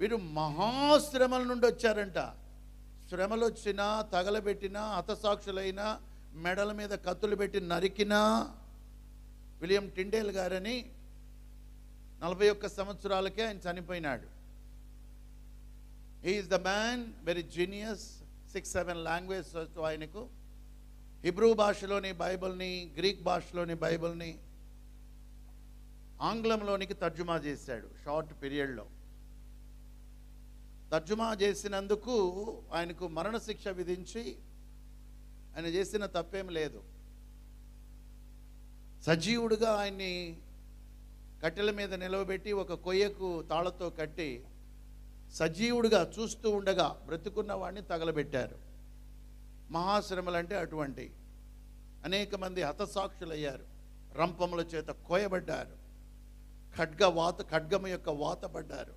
వీరు మహాశ్రమల నుండి వచ్చారంట. శ్రమలు వచ్చినా, తగలబెట్టినా, హతసాక్షులైనా, మెడల మీద కత్తులు పెట్టి నరికినా, విలియం టిండేల్ గారని 41 సంవత్సరాలకే ఆయన చనిపోయినాడు. He is the man, very genius. 6-7 language ఆయనకు. హిబ్రూ భాషలోని బైబిల్ని, గ్రీక్ భాషలోని బైబిల్ని ఆంగ్లంలోనికి తర్జుమా చేశాడు షార్ట్ పీరియడ్లో. తర్జుమా చేసినందుకు ఆయనకు మరణశిక్ష విధించి, ఆయన చేసిన తప్పేం లేదు, సజీవుడుగా ఆయన్ని కట్టెల మీద నిలవబెట్టి ఒక కొయ్యకు తాళతో కట్టి సజీవుడుగా చూస్తూ ఉండగా బ్రతుకున్న వాడిని తగలబెట్టారు. మహాశ్రమలు అంటే అటువంటి. అనేక మంది హతసాక్షులయ్యారు, రంపముల చేత కోయబడ్డారు, ఖడ్గము యొక్క వాత పడ్డారు.